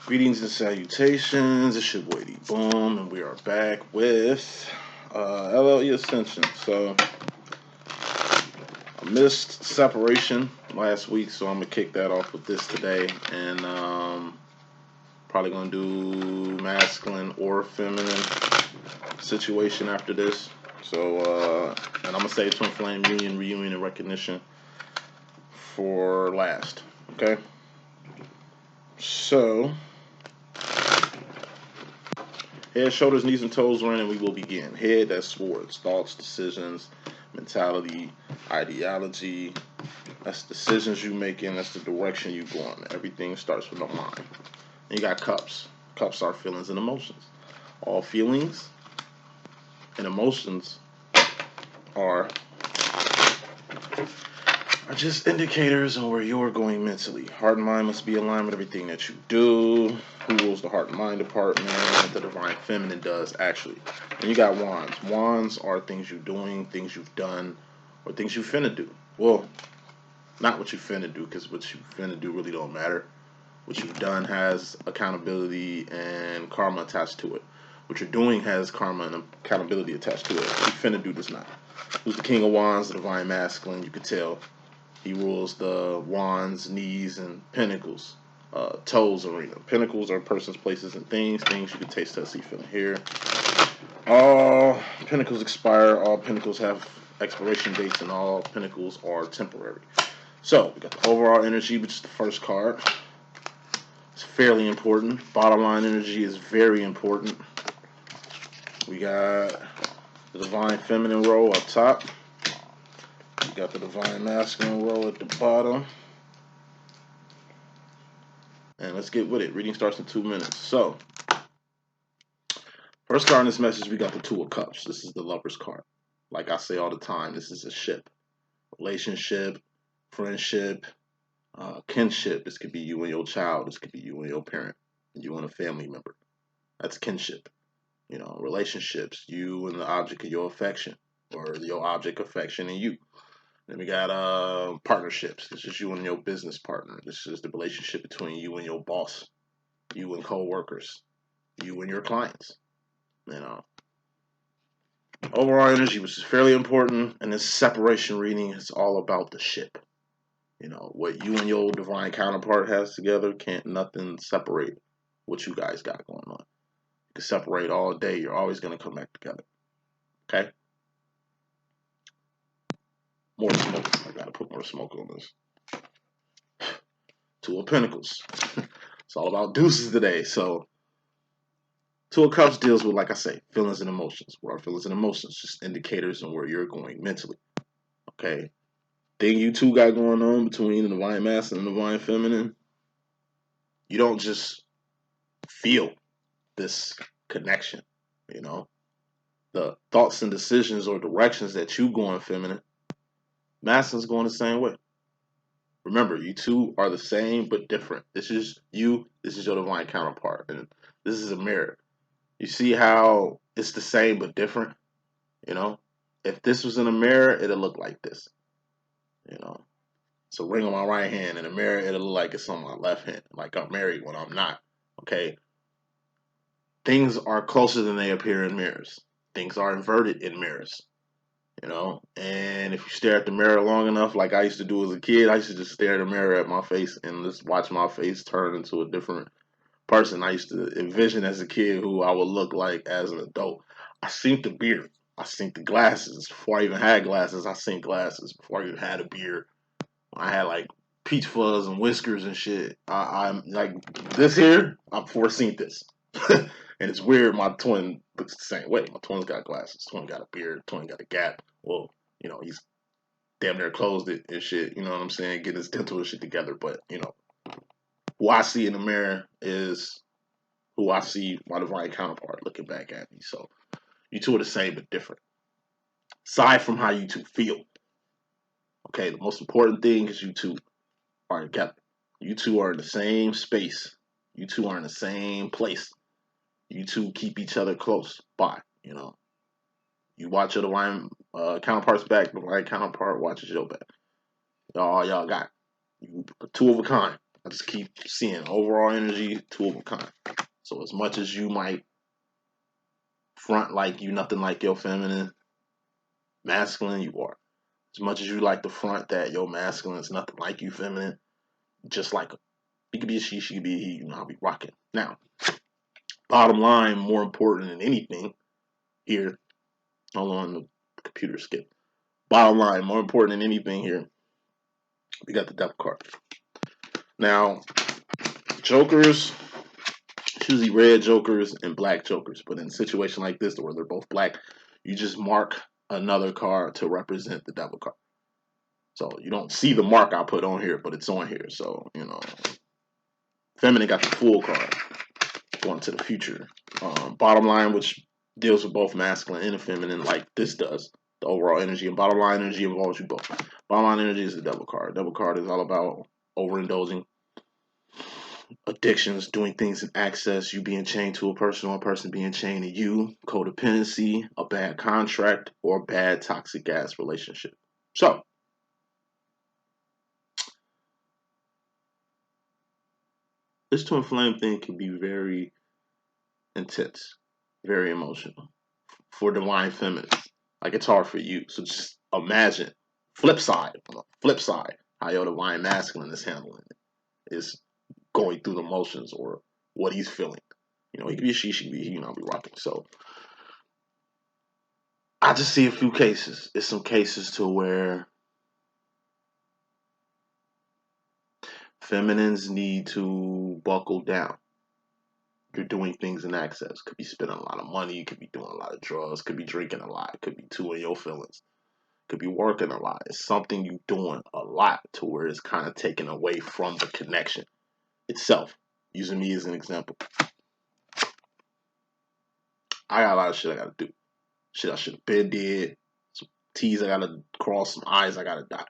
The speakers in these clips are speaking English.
Greetings and salutations. It's your boy D.Boom, and we are back with LLE.Ascension. So, I missed separation last week, so I'm gonna kick that off with this today, and probably gonna do masculine or feminine situation after this. So, and I'm gonna say twin flame union, reunion, and recognition for last. Okay. So. Head, shoulders, knees, and toes are in, and we will begin. Head, that's swords, thoughts, decisions, mentality, ideology. That's decisions you making. That's the direction you going. Everything starts with the mind. And you got cups. Cups are feelings and emotions. All feelings and emotions are just indicators on where you're going mentally. Heart and mind must be aligned with everything that you do. Who rules the heart and mind department? The divine feminine does, actually. And you got wands. Wands are things you're doing, things you've done, or things you finna do. Well, not what you finna do, because what you finna do really don't matter. What you've done has accountability and karma attached to it. What you're doing has karma and accountability attached to it. What you finna do does not. Who's the king of wands, the divine masculine? You could tell. He rules the wands, knees, and pentacles. Toes arena. Pentacles are persons, places, and things. Things you can taste, touch, see, feel, and hear. All pentacles expire. All pentacles have expiration dates, and all pentacles are temporary. So, we got the overall energy, which is the first card. It's fairly important. Bottom line energy is very important. We got the divine feminine row up top. We got the divine masculine row at the bottom. And let's get with it. Reading starts in 2 minutes. So, first card in this message, we got the Two of Cups. This is the Lover's card. Like I say all the time, this is a ship. Relationship, friendship, kinship. This could be you and your child. This could be you and your parent. You and a family member. That's kinship. You know, relationships, you and the object of your affection. Or your object affection and you. Then we got partnerships. This is you and your business partner. This is the relationship between you and your boss, you and co-workers, you and your clients. You know, overall energy, which is fairly important, and this separation reading is all about the ship. You know, what you and your divine counterpart has together, can't nothing separate what you guys got going on. You can separate all day. You're always going to come back together. Okay? More smoke. I got to put more smoke on this. Two of Pentacles. It's all about deuces today. So, Two of Cups deals with, like I say, feelings and emotions. What are feelings and emotions? Just indicators on where you're going mentally. Okay? Thing you two got going on between the divine masculine and the divine feminine, you don't just feel this connection. You know? The thoughts and decisions or directions that you go in feminine, masculine's going the same way. Remember, you two are the same but different. This is you, this is your divine counterpart, and this is a mirror. You see how it's the same but different? You know? If this was in a mirror, it'll look like this. You know? It's a ring on my right hand. In a mirror, it'll look like it's on my left hand. Like I'm married when I'm not. Okay? Things are closer than they appear in mirrors. Things are inverted in mirrors. You know, and if you stare at the mirror long enough, like I used to do as a kid, I used to just stare at the mirror at my face and just watch my face turn into a different person I used to envision as a kid who I would look like as an adult. I seen the beard. I seen the glasses. Before I even had glasses, I seen glasses. Before I even had a beard, I had like peach fuzz and whiskers and shit. I'm like this here. I've foreseen this. And it's weird. My twin looks the same way. My twin's got glasses. Twin got a beard. Twin got a gap. Well, you know, he's damn near closed it and shit. You know what I'm saying? Getting his dental and shit together. But, you know, who I see in the mirror is who I see my divine counterpart looking back at me. So you two are the same but different. Aside from how you two feel. Okay, the most important thing is you two are together. You two are in the same space. You two are in the same place. You two keep each other close by, you know. You watch your divine counterpart's back, the divine counterpart watches your back. Y'all got you two of a kind. I just keep seeing overall energy, two of a kind. So as much as you might front like you nothing like your feminine, masculine, you are. As much as you like the front that your masculine is nothing like you feminine, just like you could be a she could be a he, you know, I'll be rocking. Now, bottom line, more important than anything here, hold on, the computer skip. Bottom line, more important than anything here, we got the devil card. Now, jokers, it's usually red jokers and black jokers, but in a situation like this where they're both black, you just mark another card to represent the devil card. So you don't see the mark I put on here, but it's on here. So, you know, feminine got the full card going to the future. Bottom line, which deals with both masculine and feminine, like this does. The overall energy and bottom line energy involves you both. Bottom line energy is the devil card. Devil card is all about overindulging, addictions, doing things in access, you being chained to a person or a person being chained to you, codependency, a bad contract, or a bad toxic ass relationship. So, this twin flame thing can be very intense, very emotional for divine feminine. Like it's hard for you. So just imagine flip side, how your divine masculine is handling it, is going through the motions or what he's feeling. You know, he could be a she could be he, you know, I'll be rocking. So I just see a few cases. It's some cases to where feminines need to buckle down. You're doing things in excess. Could be spending a lot of money, could be doing a lot of drugs, could be drinking a lot, could be too in your feelings, could be working a lot. It's something you doing a lot to where it's kind of taken away from the connection itself. Using me as an example. I got a lot of shit I gotta do. Shit I should have been did. Some T's I gotta cross, some I's I gotta dot.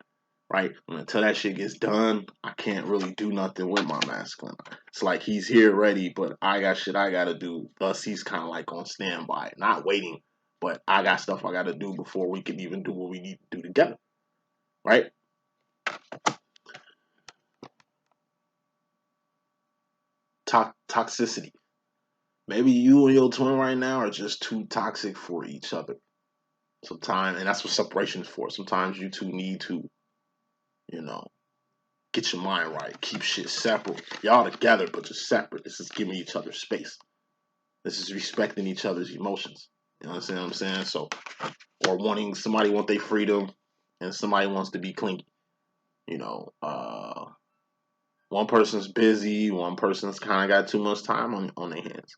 Right? And until that shit gets done, I can't really do nothing with my masculine. It's like he's here ready, but I got shit I gotta do. Thus, he's kind of like on standby, not waiting, but I got stuff I gotta do before we can even do what we need to do together. Right? Toxicity. Maybe you and your twin right now are just too toxic for each other. Sometimes, and that's what separation is for. Sometimes you two need to, you know, get your mind right. Keep shit separate. Y'all together, but just separate. This is giving each other space. This is respecting each other's emotions. You know what I'm saying? So, or wanting somebody want their freedom, and somebody wants to be clingy. You know, one person's busy, one person's kind of got too much time on their hands.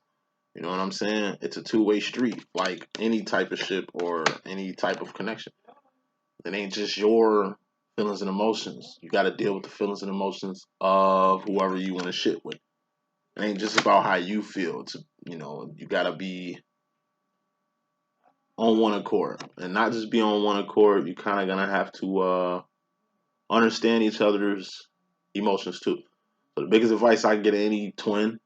You know what I'm saying? It's a two-way street, like any type of ship or any type of connection. It ain't just your feelings and emotions. You got to deal with the feelings and emotions of whoever you want to shit with. It ain't just about how you feel. It's, you know, you got to be on one accord, and not just be on one accord. You kind of gonna have to understand each other's emotions too. So the biggest advice I can get any twin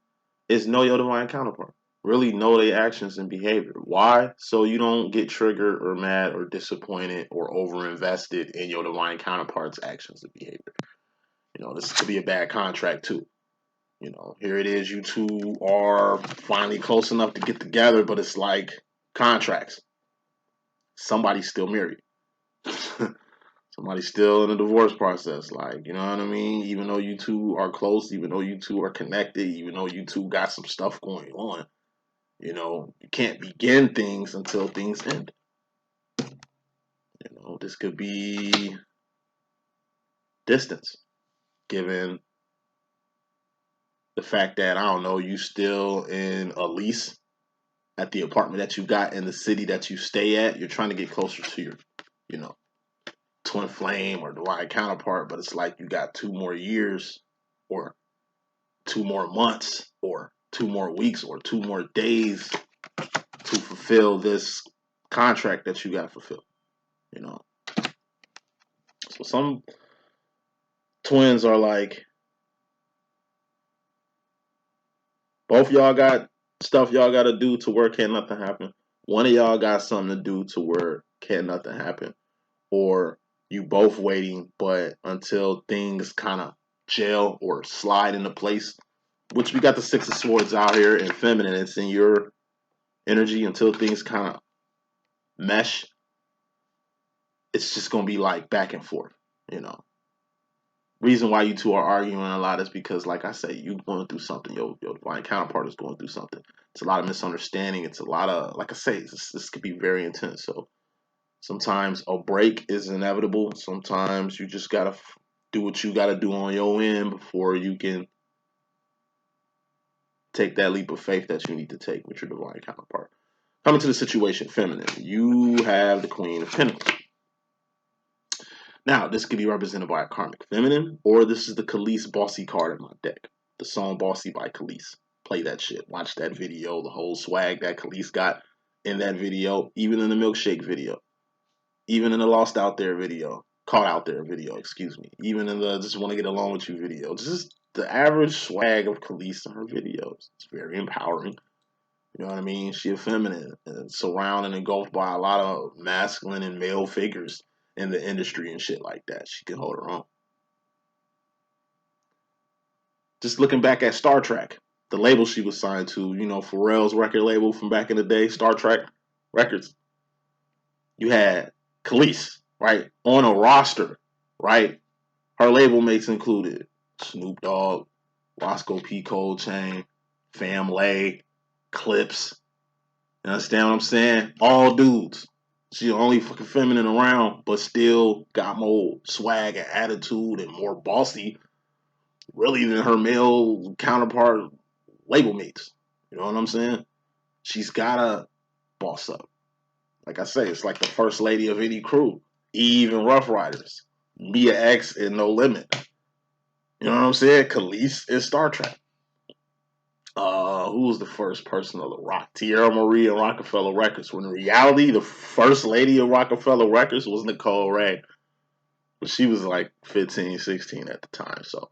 is know your divine counterpart. Really know their actions and behavior. Why? So you don't get triggered or mad or disappointed or over-invested in your divine counterpart's actions and behavior. You know, this could be a bad contract too. You know, here it is, you two are finally close enough to get together, but it's like contracts. Somebody's still married. Somebody's still in the divorce process. Like, you know what I mean? Even though you two are close, even though you two are connected, even though you two got some stuff going on, you know, you can't begin things until things end. You know, this could be distance, given the fact that, I don't know, you still in a lease at the apartment that you got in the city that you stay at. You're trying to get closer to your, you know, twin flame or divine counterpart, but it's like you got 2 more years or 2 more months or 2 more weeks or 2 more days to fulfill this contract that you got to fulfill. You know, so some twins are like, both y'all got stuff y'all got to do to where can't nothing happen. One of y'all got something to do to where can't nothing happen. Or you both waiting, but until things kind of gel or slide into place, which we got the Six of Swords out here in feminine. It's in your energy until things kind of mesh. It's just going to be like back and forth, you know. Reason why you two are arguing a lot is because, like I say, you going through something. Your divine counterpart is going through something. It's a lot of misunderstanding. It's a lot of, like I say, this could be very intense. So sometimes a break is inevitable. Sometimes you just gotta do what you gotta do on your end before you can take that leap of faith that you need to take with your divine counterpart. Coming to the situation, feminine. You have the Queen of Pentacles. Now, this could be represented by a karmic feminine, or this is the Khalees Bossy card in my deck. The song Bossy by Khalees. Play that shit. Watch that video. The whole swag that Khalees got in that video, even in the milkshake video, even in the Lost Out There video, Caught Out There video, excuse me, even in the Just Want to Get Along With You video. Just the average swag of Khalees in her videos. It's very empowering. You know what I mean? She is feminine and surrounded and engulfed by a lot of masculine and male figures in the industry and shit like that. She can hold her own. Just looking back at Star Trek, the label she was signed to, you know, Pharrell's record label from back in the day, Star Trek Records. You had Khalees, right, on a roster, right? Her label mates included Snoop Dogg, Roscoe P. Coltrane, Family, Clips. You understand what I'm saying? All dudes. She only fucking feminine around, but still got more swag and attitude and more bossy, really, than her male counterpart label mates. You know what I'm saying? She's gotta boss up. Like I say, it's like the first lady of any crew. Eve and Rough Riders. Mia X and No Limit. You know what I'm saying? Khalees in Star Trek. Who was the first person of the rock? Tierra Marie and Rockefeller Records. When in reality, the first lady of Rockefeller Records was Nicole Ray. But she was like 15, 16 at the time. So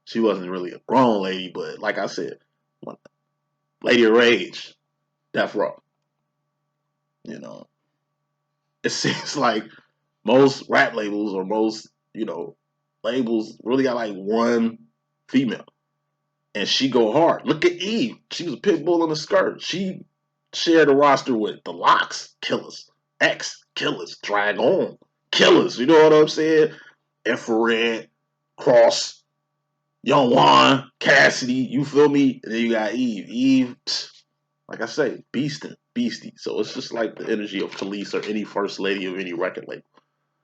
she wasn't really a grown lady. But like I said, Lady of Rage, Death Row. You know, it seems like most rap labels or most, you know, labels really got like one female. And she go hard. Look at Eve. She was a pit bull in a skirt. She shared a roster with the Locks, killers. X, killers. Dragon, killers. You know what I'm saying? Infrared, Cross, Young Juan, Cassidy. You feel me? And then you got Eve. Eve, like I say, beastie. So it's just like the energy of Khalees or any first lady of any record label.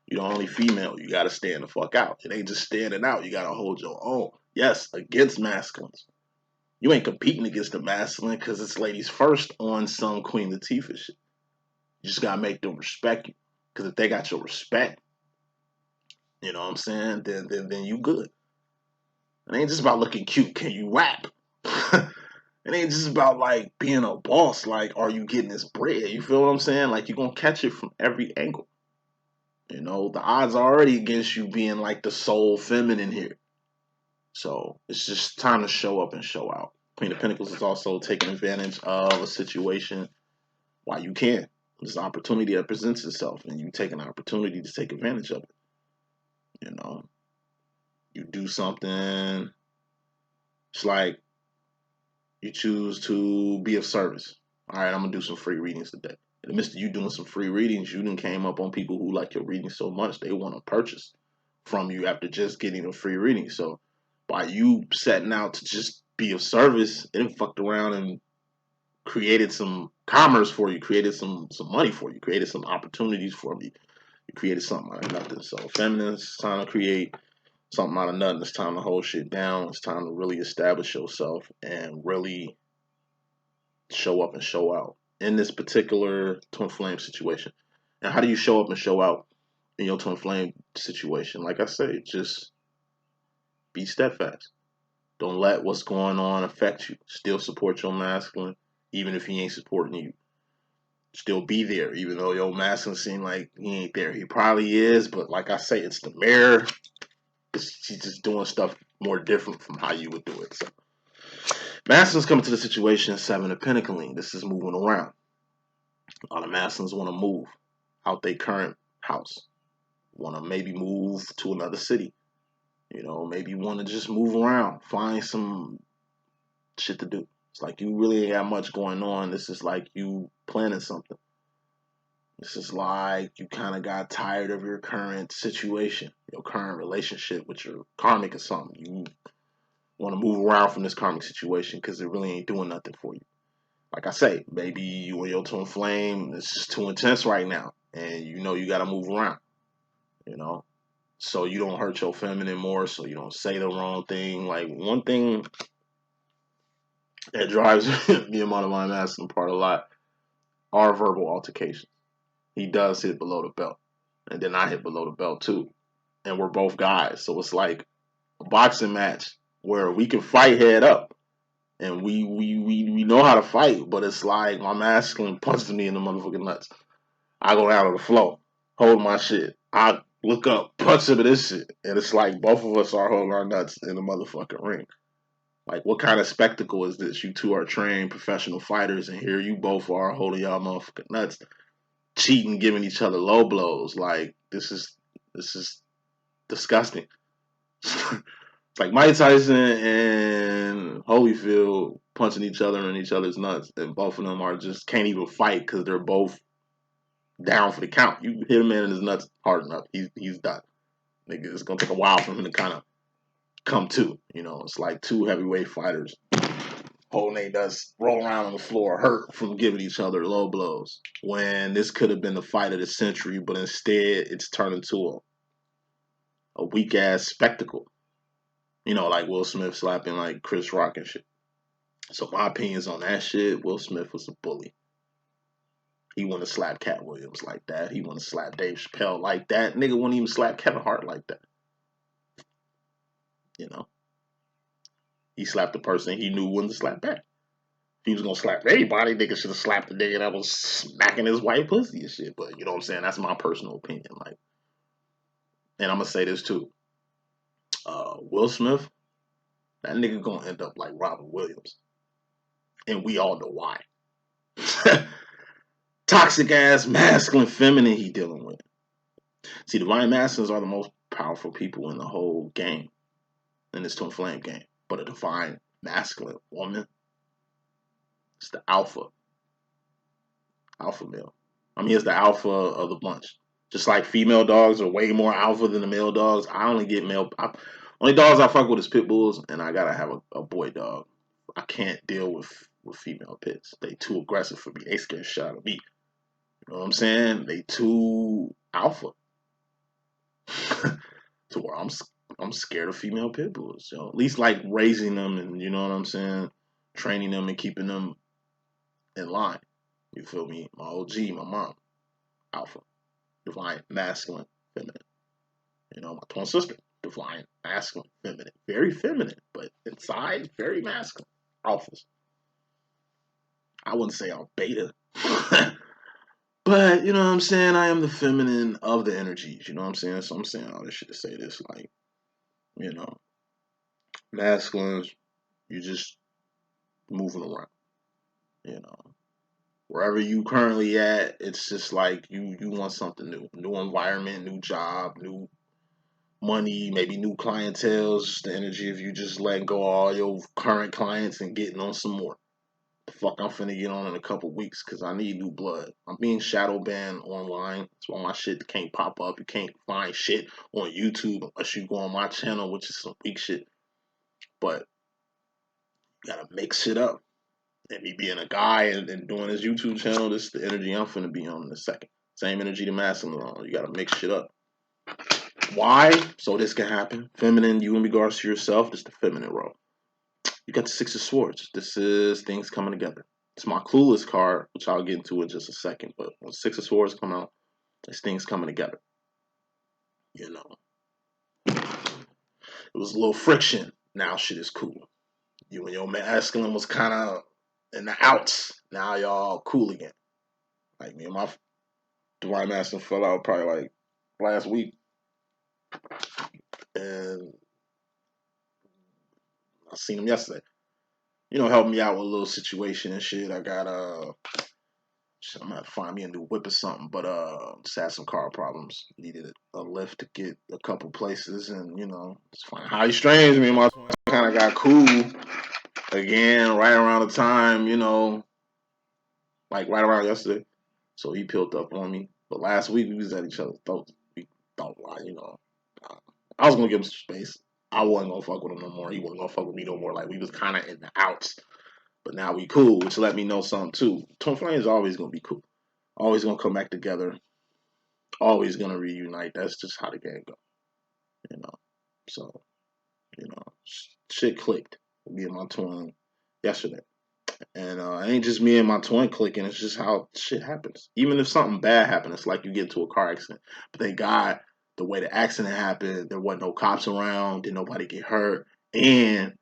You're the only female. You got to stand the fuck out. It ain't just standing out. You got to hold your own. Yes, against masculines. You ain't competing against the masculine because it's ladies first on some Queen Latifah shit. You just got to make them respect you. Because if they got your respect, you know what I'm saying, then you good. It ain't just about looking cute. Can you rap? It ain't just about like being a boss. Like, are you getting this bread? You feel what I'm saying? Like, you're going to catch it from every angle. You know, the odds are already against you being like the sole feminine here. So it's just time to show up and show out. Queen of Pentacles is also taking advantage of a situation while you can. There's an opportunity that presents itself, and you take an opportunity to take advantage of it. You know, you do something. It's like you choose to be of service. All right, I'm gonna do some free readings today. In the midst of you doing some free readings, you done came up on people who like your reading so much they want to purchase from you after just getting a free reading. So by you setting out to just be of service, it fucked around and created some commerce for you, created some money for you, created some opportunities for you. You created something out of nothing. So feminine, it's time to create something out of nothing. It's time to hold shit down. It's time to really establish yourself and really show up and show out in this particular twin flame situation. And how do you show up and show out in your twin flame situation? Like I say, just be steadfast. Don't let what's going on affect you. Still support your masculine, even if he ain't supporting you. Still be there, even though your masculine seem like he ain't there. He probably is, but like I say, it's the mirror. She's just doing stuff more different from how you would do it. So masculines coming to the situation, Seven of Pentacles. This is moving around. A lot of masculines want to move out their current house. Want to maybe move to another city. You know, maybe you want to just move around, find some shit to do. It's like you really ain't got much going on. This is like you planning something. This is like you kind of got tired of your current situation, your current relationship with your karmic or something. You want to move around from this karmic situation because it really ain't doing nothing for you. Like I say, maybe you and your twin flame, it's just too intense right now. And you know you got to move around, you know? So you don't hurt your feminine more, so you don't say the wrong thing. Like one thing that drives me and my divine masculine part a lot are verbal altercations. He does hit below the belt. And then I hit below the belt too. And we're both guys. So it's like a boxing match where we can fight head up. And we know how to fight, but it's like my masculine punches me in the motherfucking nuts. I go down to the floor, hold my shit. I look up, punch him in this shit. And it's like both of us are holding our nuts in the motherfucking ring. Like, what kind of spectacle is this? You two are trained professional fighters, and here you both are holding y'all motherfucking nuts, cheating, giving each other low blows. Like, this is disgusting. It's like Mike Tyson and Holyfield punching each other in each other's nuts, and both of them are just can't even fight because they're both down for the count. You hit a man in his nuts hard enough, he's done. Nigga, it's gonna take a while for him to kind of come to. You know, it's like two heavyweight fighters holding they nuts, roll around on the floor, hurt from giving each other low blows. When this could have been the fight of the century, but instead it's turned into a weak ass spectacle. You know, like Will Smith slapping like Chris Rock and shit. So my opinions on that shit, Will Smith was a bully. He wouldn't have slapped Cat Williams like that. He wouldn't have slapped Dave Chappelle like that. Nigga wouldn't even slap Kevin Hart like that. You know? He slapped the person he knew wouldn't slap back. If he was gonna slap anybody, nigga should have slapped the nigga that was smacking his white pussy and shit. But you know what I'm saying? That's my personal opinion. Like, and I'm gonna say this too. Will Smith, that nigga gonna end up like Robin Williams. And we all know why. Toxic ass masculine feminine he dealing with. See, divine masculines are the most powerful people in the whole game, in this twin flame game. But a divine masculine woman, it's the alpha male. I mean, it's the alpha of the bunch. Just like female dogs are way more alpha than the male dogs. I only get only dogs I fuck with is pit bulls, and I gotta have a boy dog. I can't deal with female pits. They too aggressive for me. They scare shit out of me. You know what I'm saying? They too alpha. To where I'm scared of female pit bulls. So at least like raising them and you know what I'm saying, training them and keeping them in line. You feel me? My OG, my mom, alpha, divine, masculine, feminine. You know, my twin sister, divine, masculine, feminine, very feminine, but inside very masculine, alphas. I wouldn't say I'm beta. But you know what I'm saying? I am the feminine of the energies. You know what I'm saying? So I'm saying all this shit to say this, like, you know, masculines, you just moving around. You know, wherever you currently at, it's just like you want something new environment, new job, new money, maybe new clientele. It's just the energy of you just letting go of all your current clients and getting on some more. The fuck I'm finna get on in a couple weeks because I need new blood. I'm being shadow banned online. That's why my shit can't pop up. You can't find shit on YouTube unless you go on my channel, which is some weak shit. But you gotta mix shit up. And me being a guy and doing his YouTube channel, this is the energy I'm finna be on in a second. Same energy the masculine on. You gotta mix shit up. Why? So this can happen. Feminine, you in regards to yourself, this is the feminine role. You got the Six of Swords. This is things coming together. It's my clueless card, which I'll get into in just a second. But when Six of Swords come out, it's things coming together. You know, it was a little friction. Now shit is cool. You and your masculine was kind of in the outs. Now y'all cool again. Like me and my divine masculine fell out probably like last week, and I seen him yesterday. You know, helping me out with a little situation and shit. I got I'm gonna have to find me a new whip or something. But just had some car problems. Needed a lift to get a couple places, and it's fine. How strange. Me and my kind of got cool again right around the time, like right around yesterday. So he peeled up on me. But last week we was at each other's throats. We thought, like, I was gonna give him some space. I wasn't gonna fuck with him no more. He wasn't gonna fuck with me no more. Like we was kind of in the outs. But now we cool, which let me know something too. Twin Flames always gonna be cool. Always gonna come back together. Always gonna reunite. That's just how the game go. You know. So, shit clicked with me and my twin yesterday. And it ain't just me and my twin clicking. It's just how shit happens. Even if something bad happens, it's like you get into a car accident. But thank God, the way the accident happened, there wasn't no cops around. Did nobody get hurt? And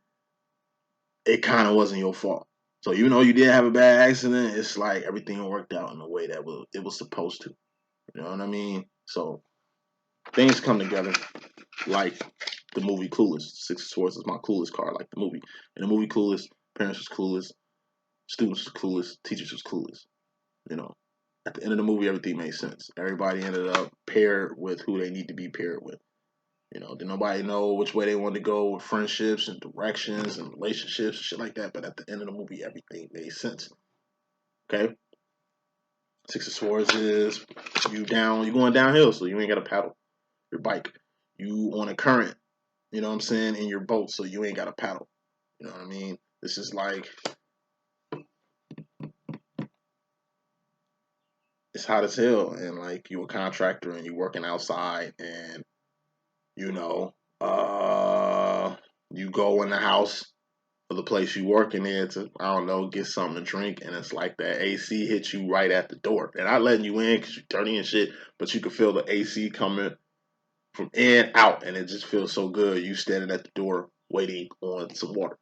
it kind of wasn't your fault. So even though you did have a bad accident, it's like everything worked out in the way that it was supposed to. You know what I mean? So things come together like the movie Clueless. Six of Swords is my Clueless card, like the movie. In the movie Clueless, parents was clueless, students was clueless, teachers was clueless. At the end of the movie, everything made sense. Everybody ended up paired with who they need to be paired with. Did nobody know which way they wanted to go with friendships and directions and relationships and shit like that. But at the end of the movie, everything made sense. Okay? Six of Swords is you going downhill, so you ain't got to paddle your bike. You on a current, you know what I'm saying, in your boat, so you ain't got to paddle. You know what I mean? This is like, it's hot as hell, and like you a contractor and you working outside, and you know, you go in the house for the place you working in to, I don't know, get something to drink, and it's like that AC hits you right at the door. They're not letting you in because you're dirty and shit, but you can feel the AC coming from in out, and it just feels so good. You standing at the door waiting on some water.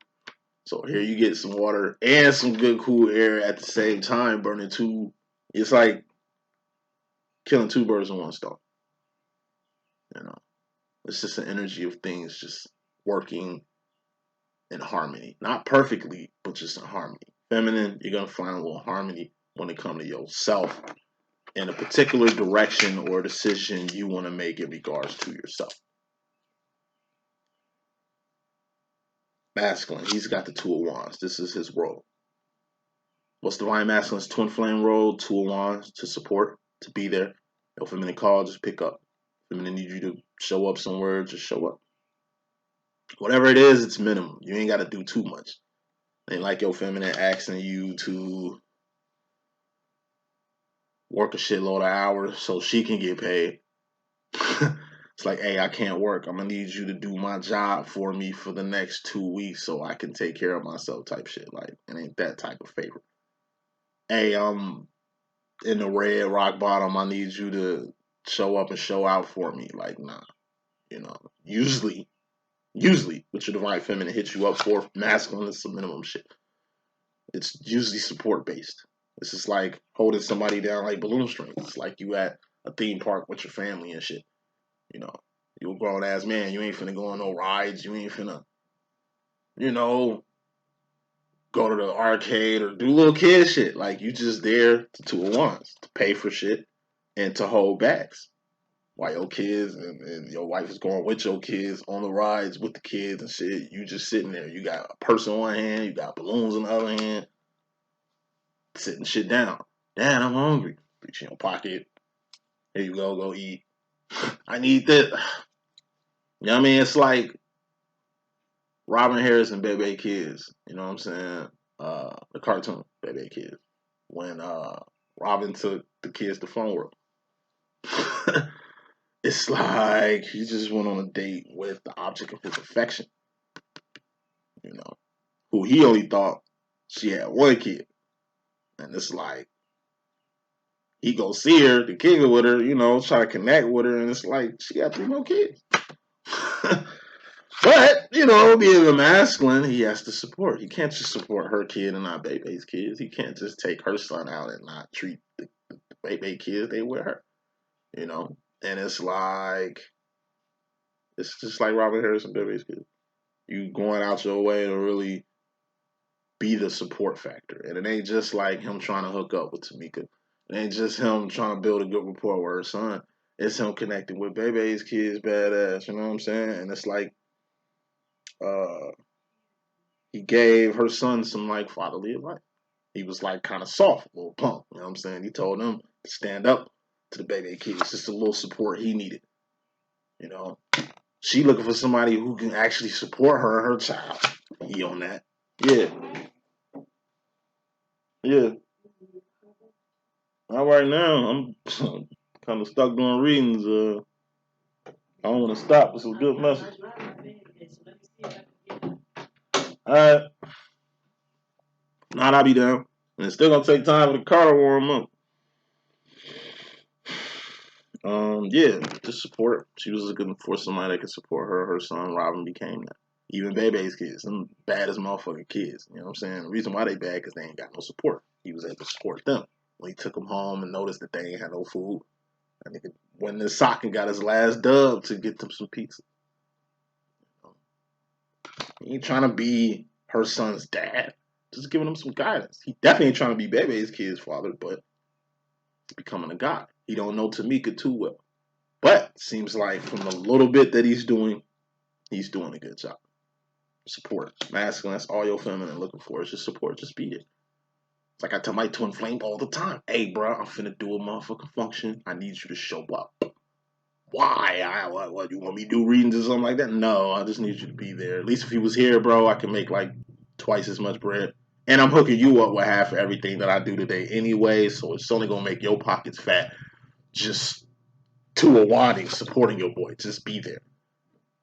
So here you get some water and some good cool air at the same time, burning two. It's like killing two birds with one stone. You know, it's just an energy of things just working in harmony. Not perfectly, but just in harmony. Feminine, you're gonna find a little harmony when it comes to yourself in a particular direction or decision you want to make in regards to yourself. Masculine, he's got the Two of Wands. This is his role. What's Divine Masculine's twin flame role? Two of Wands to support, to be there. If feminine call, just pick up. Feminine need you to show up somewhere, just show up. Whatever it is, it's minimum. You ain't got to do too much. Ain't like your feminine asking you to work a shitload of hours so she can get paid. It's like, hey, I can't work. I'm gonna need you to do my job for me for the next 2 weeks so I can take care of myself type shit. Like, it ain't that type of favor. Hey, I'm in the red rock bottom. I need you to show up and show out for me. Like, nah. Usually with your divine feminine hits you up for masculine, it's some minimum shit. It's usually support based. This is like holding somebody down like balloon strings. It's like you at a theme park with your family and shit. You know, you a grown ass man. You ain't finna go on no rides. You ain't finna, you know, go to the arcade or do little kid shit. Like you just there to Two of Wands to pay for shit and to hold bags while your kids and your wife is going with your kids on the rides with the kids and shit. You just sitting there. You got a purse in one hand. You got balloons in the other hand. Sitting shit down. Dad, I'm hungry. Reach in your pocket. Here you go eat. I need this. You know what I mean? It's like Robin Harris and Bebe Kids. You know what I'm saying? The cartoon, Bebe Kids. When Robin took the kids to Phone World. It's like he just went on a date with the object of his affection. Who he only thought she had one kid. And it's like he go see her to kick it with her, try to connect with her, and it's like she got 3 more kids. But, being a masculine, he has to support. He can't just support her kid and not Bebe's kids. He can't just take her son out and not treat the Bebe kids they with her. And it's just like Robin Harris and Bebe's kids. You going out your way to really be the support factor. And it ain't just like him trying to hook up with Tamika. It ain't just him trying to build a good rapport with her son. It's him connecting with Bebe's kids, badass. You know what I'm saying? And it's like, uh, he gave her son some like fatherly advice. He was like kind of soft, a little punk. You know what I'm saying? He told him to stand up to the Bebe kids. Just a little support he needed. You know, she looking for somebody who can actually support her and her child. He on that. Yeah, yeah. All right now, I'm kind of stuck doing readings. I don't want to stop. It's a good message. All right, now I'll be down. And it's still gonna take time for the car to warm up. Yeah, just support. She was looking for somebody that could support her. Her son Robin became that. Even Bebe's kids, some bad as motherfucking kids. You know what I'm saying? The reason why they bad because they ain't got no support. He was able to support them. When he took them home and noticed that they ain't had no food, I think went in his sock and got his last dub to get them some pizza. He ain't trying to be her son's dad. Just giving him some guidance. He definitely ain't trying to be Bebe's kid's father, but he's becoming a guy. He don't know Tamika too well. But seems like from the little bit that he's doing a good job. Support. Masculine, that's all your feminine looking for is just support. Just be it. It's like I tell my twin flame all the time. Hey, bro, I'm finna do a motherfucking function. I need you to show up. Why? What, you want me to do readings or something like that? No, I just need you to be there. At least if he was here, bro, I can make like twice as much bread. And I'm hooking you up with half of everything that I do today anyway, so it's only gonna make your pockets fat. Just to a wadding supporting your boy. Just be there.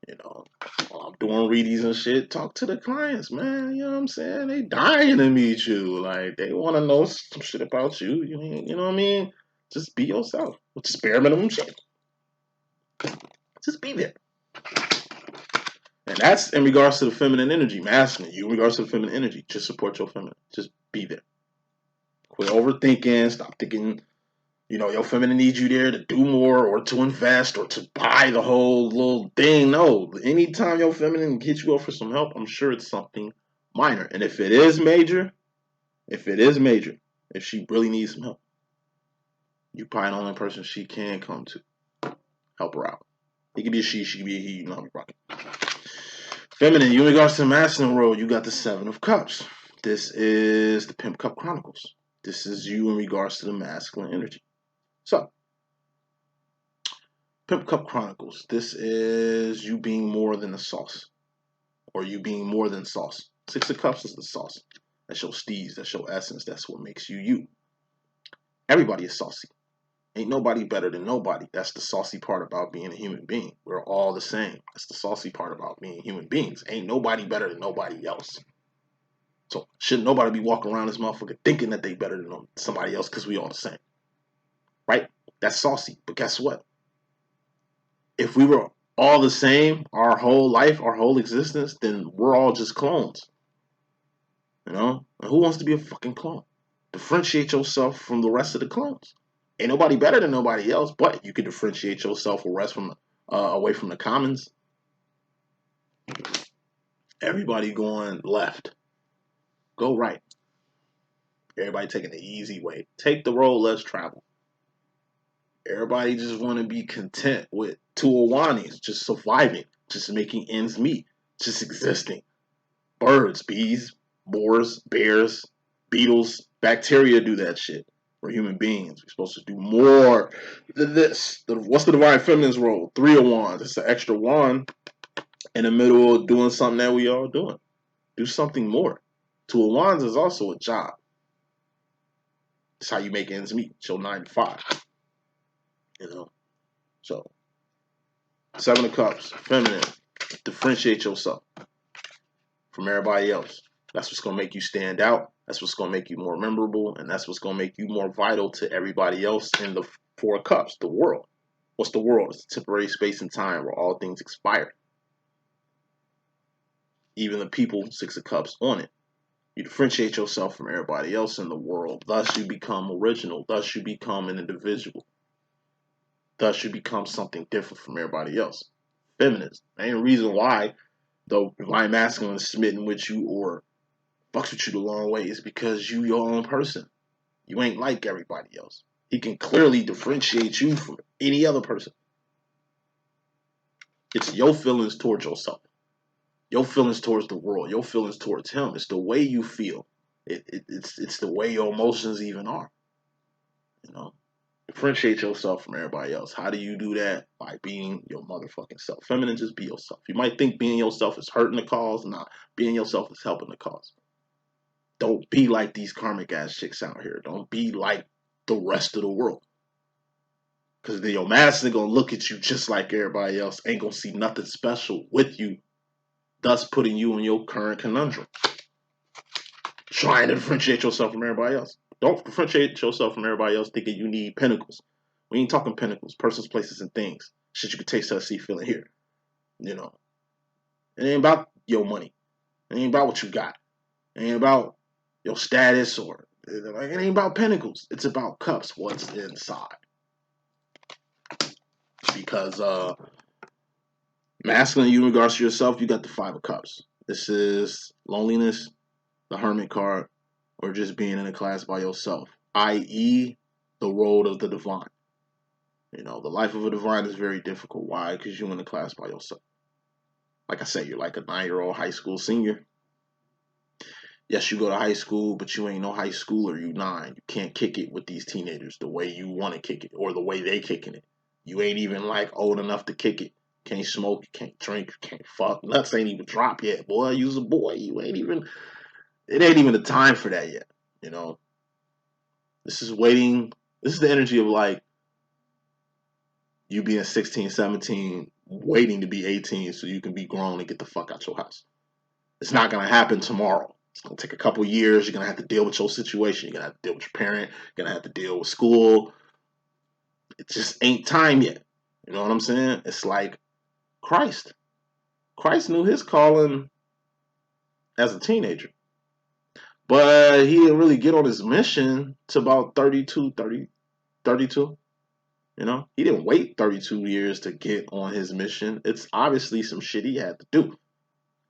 You know, while I'm doing readies and shit, talk to the clients, man. You know what I'm saying? They dying to meet you. Like, they want to know some shit about you. You know what I mean? Just be yourself. Just bare minimum shit. Just be there. And that's in regards to the feminine energy, masculine. You in regards to the feminine energy, just support your feminine. Just be there. Quit overthinking. Stop thinking, your feminine needs you there to do more or to invest or to buy the whole little thing. No. Anytime your feminine hits you up for some help, I'm sure it's something minor. And if it is major, if she really needs some help, you probably the only person she can come to. Help her out. It could be a she could be a he, you know how we rock it. Feminine, you in regards to the masculine role, you got the Seven of Cups. This is the Pimp Cup Chronicles. This is you in regards to the masculine energy. So, Pimp Cup Chronicles. This is you being more than the sauce. Or you being more than sauce. Six of Cups is the sauce. That's your steez. That's your essence. That's what makes you you. Everybody is saucy. Ain't nobody better than nobody. That's the saucy part about being a human being. We're all the same. That's the saucy part about being human beings. Ain't nobody better than nobody else. So shouldn't nobody be walking around this motherfucker thinking that they better than somebody else because we all the same. Right? That's saucy. But guess what? If we were all the same our whole life, our whole existence, then we're all just clones. And who wants to be a fucking clone? Differentiate yourself from the rest of the clones. Ain't nobody better than nobody else, but you can differentiate yourself away from the commons. Everybody going left. Go right. Everybody taking the easy way. Take the road less traveled. Everybody just want to be content with Tuawanis, just surviving, just making ends meet, just existing. Birds, bees, boars, bears, beetles, bacteria do that shit. We're human beings. We're supposed to do more than this. What's the divine feminine's role? 3 of wands. It's an extra wand in the middle of doing something that we all doing. Do something more. 2 of wands is also a job. It's how you make ends meet. Show 9 to 5. So 7 of cups, feminine. Differentiate yourself from everybody else. That's what's going to make you stand out. That's what's going to make you more memorable. And that's what's going to make you more vital to everybody else in the 4 of cups, the world. What's the world? It's a temporary space and time where all things expire. Even the people, 6 of cups on it. You differentiate yourself from everybody else in the world. Thus you become original. Thus you become an individual. Thus you become something different from everybody else. Feminist. Ain't a reason why the divine masculine is smitten with you or fucks with you the long way is because you your own person. You ain't like everybody else. He can clearly differentiate you from any other person. It's your feelings towards yourself, your feelings towards the world, your feelings towards him. It's the way you feel. It's the way your emotions even are. You know, differentiate yourself from everybody else. How do you do that? By being your motherfucking self. Feminine, just be yourself. You might think being yourself is hurting the cause. Nah, being yourself is helping the cause. Don't be like these karmic ass chicks out here. Don't be like the rest of the world. Because then your master gonna look at you just like everybody else. Ain't gonna see nothing special with you, thus putting you in your current conundrum. Trying to differentiate yourself from everybody else. Don't differentiate yourself from everybody else thinking you need pinnacles. We ain't talking pinnacles, persons, places, and things. Shit you can taste, touch, see, feel, and hear. You know. It ain't about your money. It ain't about what you got. It ain't about your status or like it ain't about pinnacles. It's about cups, what's inside. Because masculine in regards to yourself, you got the 5 of cups. This is loneliness, the hermit card, or just being in a class by yourself, i.e. the road of the divine. You know, the life of a divine is very difficult. Why? Because you're in a class by yourself. Like I said, you're like a 9-year-old high school senior. Yes, you go to high school, but you ain't no high schooler. You 9. You can't kick it with these teenagers the way you want to kick it or the way they kicking it. You ain't even like old enough to kick it. Can't smoke, you can't drink, you can't fuck. Nuts ain't even dropped yet, boy. You's a boy. You ain't even. It ain't even the time for that yet. You know. This is waiting. This is the energy of like you being 16, 17, waiting to be 18 so you can be grown and get the fuck out your house. It's not gonna happen tomorrow. It's gonna take a couple years. You're gonna have to deal with your situation. You're gonna have to deal with your parent. You're gonna have to deal with school. It just ain't time yet. You know what I'm saying? It's like Christ. Christ knew his calling as a teenager. But he didn't really get on his mission to about 32. You know, he didn't wait 32 years to get on his mission. It's obviously some shit he had to do.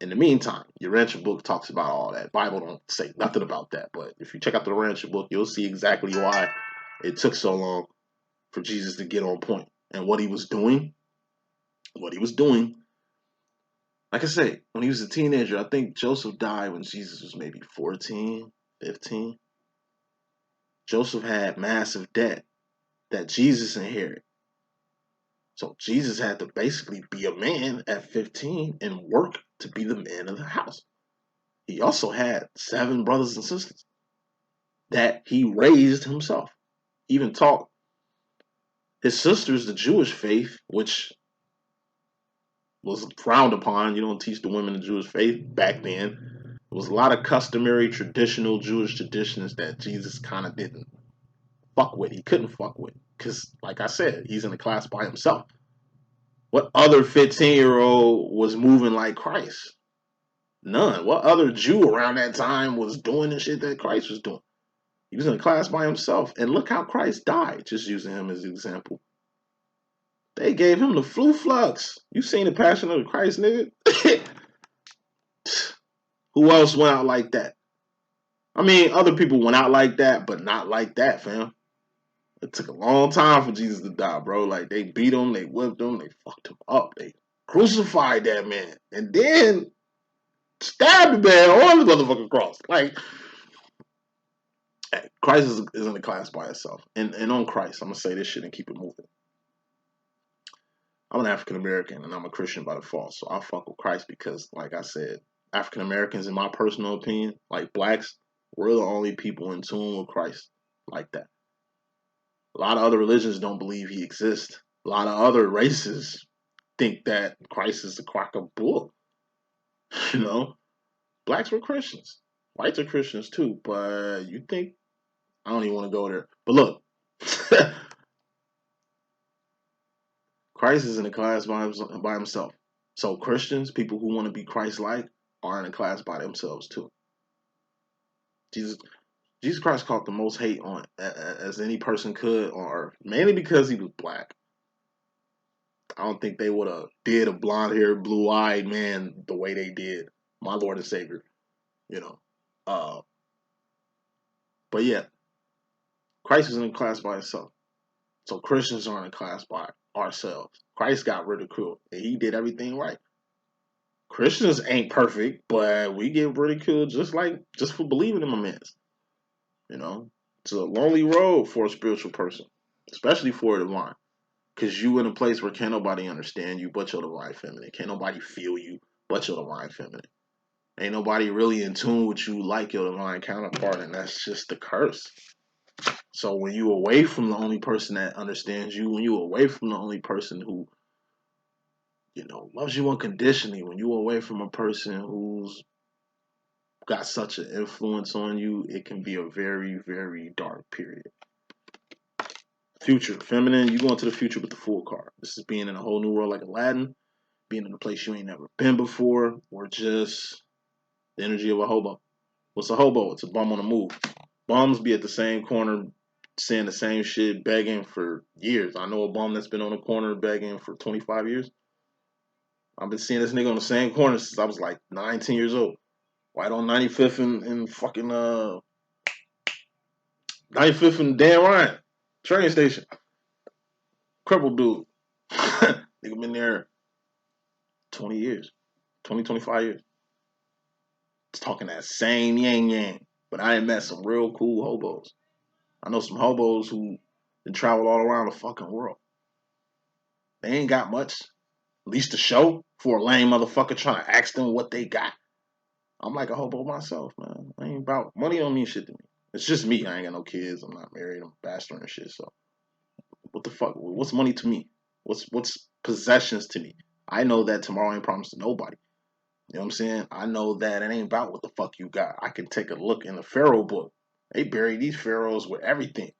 In the meantime, your Rancher book talks about all that. Bible don't say nothing about that. But if you check out the Rancher book, you'll see exactly why it took so long for Jesus to get on point and what he was doing. What he was doing. Like I say, when he was a teenager, I think Joseph died when Jesus was maybe 14, 15. Joseph had massive debt that Jesus inherited. So Jesus had to basically be a man at 15 and work to be the man of the house. He also had 7 brothers and sisters that he raised himself. He even taught his sisters the Jewish faith, which was frowned upon. You don't teach the women the Jewish faith back then. There was a lot of customary, traditional Jewish traditions that Jesus kind of didn't fuck with. He couldn't fuck with. Because, like I said, he's in a class by himself. What other 15-year-old was moving like Christ? None. What other Jew around that time was doing the shit that Christ was doing? He was in a class by himself. And look how Christ died, just using him as an example. They gave him the flu flux. You seen the Passion of the Christ, nigga? Who else went out like that? I mean, other people went out like that, but not like that, fam. It took a long time for Jesus to die, bro. Like, they beat him, they whipped him, they fucked him up. They crucified that man. And then stabbed the man on the motherfucking cross. Like, Christ is in a class by itself. And on Christ, I'm going to say this shit and keep it moving. I'm an African American and I'm a Christian by default. So I fuck with Christ because, like I said, African Americans, in my personal opinion, like blacks, we're the only people in tune with Christ like that. A lot of other religions don't believe he exists. A lot of other races think that Christ is the crock of bull. You know, blacks were Christians. Whites are Christians too, but you think, I don't even want to go there. But look, Christ is in a class by himself. So Christians, people who want to be Christ-like, are in a class by themselves too. Jesus Christ caught the most hate on as any person could on earth, mainly because he was black. I don't think they would have did a blonde-haired, blue-eyed man the way they did my Lord and Savior, you know. But yeah, Christ is in a class by himself. So Christians are in a class by ourselves. Christ got ridiculed, and he did everything right. Christians ain't perfect, but we get ridiculed just for believing in my mans. You know, it's a lonely road for a spiritual person, especially for a divine, because you in a place where can't nobody understand you but your divine feminine. Can't nobody feel you but your divine feminine. Ain't nobody really in tune with you like your divine counterpart, and that's just the curse. So when you away from the only person that understands you, when you away from the only person who, loves you unconditionally, when you away from a person who's got such an influence on you, it can be a very, very dark period. Future, feminine, you go into the future with the Fool card. This is being in a whole new world like Aladdin, being in a place you ain't never been before, or just the energy of a hobo. What's a hobo? It's a bum on the move. Bums be at the same corner saying the same shit, begging for years. I know a bum that's been on the corner begging for 25 years. I've been seeing this nigga on the same corner since I was like 19 years old. Right on 95th and fucking 95th and Dan Ryan train station. Crippled dude. Nigga been there 20 years. 25 years. It's talking that same yang yang. But I ain't met some real cool hobos. I know some hobos who been traveled all around the fucking world. They ain't got much. At least to show for a lame motherfucker trying to ask them what they got. I'm like a hobo myself, man. I ain't about money don't mean shit to me. It's just me. I ain't got no kids. I'm not married. I'm a bachelor and shit. So what the fuck? What's money to me? What's possessions to me? I know that tomorrow ain't promised to nobody. You know what I'm saying? I know that it ain't about what the fuck you got. I can take a look in the Pharaoh book. They bury these pharaohs with everything. It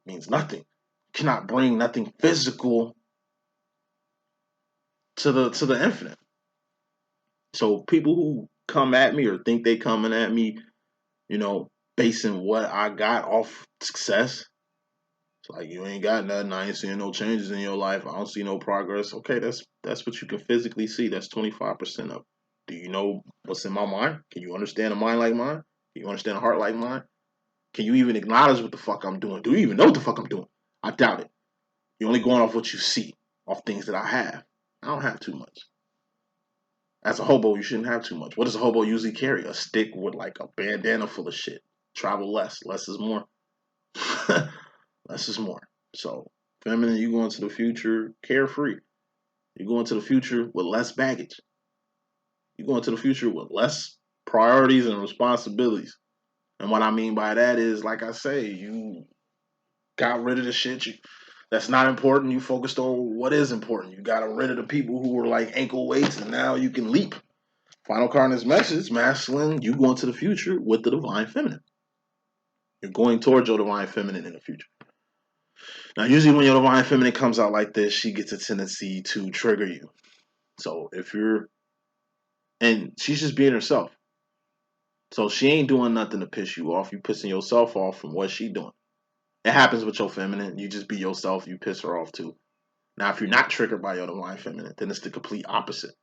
means nothing. You cannot bring nothing physical to the infinite. So people who come at me or think they coming at me, basing what I got off success. It's like you ain't got nothing. I ain't seeing no changes in your life. I don't see no progress. Okay, that's what you can physically see. That's 25% of it. Do you know what's in my mind? Can you understand a mind like mine? Can you understand a heart like mine? Can you even acknowledge what the fuck I'm doing? Do you even know what the fuck I'm doing? I doubt it. You're only going off what you see, off things that I have. I don't have too much. As a hobo, you shouldn't have too much. What does a hobo usually carry? A stick with like a bandana full of shit. Travel less. Less is more. Less is more. So, feminine, you go into the future carefree. You go into the future with less baggage. You go into the future with less priorities and responsibilities. And what I mean by that is, like I say, you got rid of the shit that's not important. You focused on what is important. You got rid of the people who were like ankle weights, and now you can leap. Final card in this message, masculine, you go into the future with the divine feminine. You're going towards your divine feminine in the future. Now, usually when your divine feminine comes out like this, she gets a tendency to trigger you. So and she's just being herself. So she ain't doing nothing to piss you off. You pissing yourself off from what she doing. It happens with your feminine. You just be yourself. You piss her off too. Now, if you're not triggered by your divine feminine, then it's the complete opposite.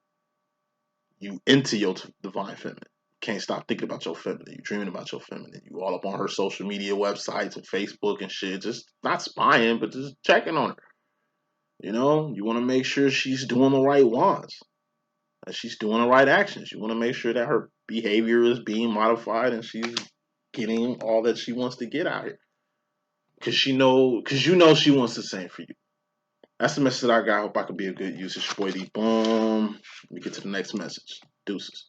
You into your divine feminine. Can't stop thinking about your feminine. You dreaming about your feminine. You all up on her social media websites and Facebook and shit. Just not spying, but just checking on her. You want to make sure she's doing the right ones. That she's doing the right actions. You want to make sure that her behavior is being modified and she's getting all that she wants to get out here. Because you know she wants the same for you. That's the message that I got. I hope I could be a good use. It's your boy D.Boom. Let me get to the next message. Deuces.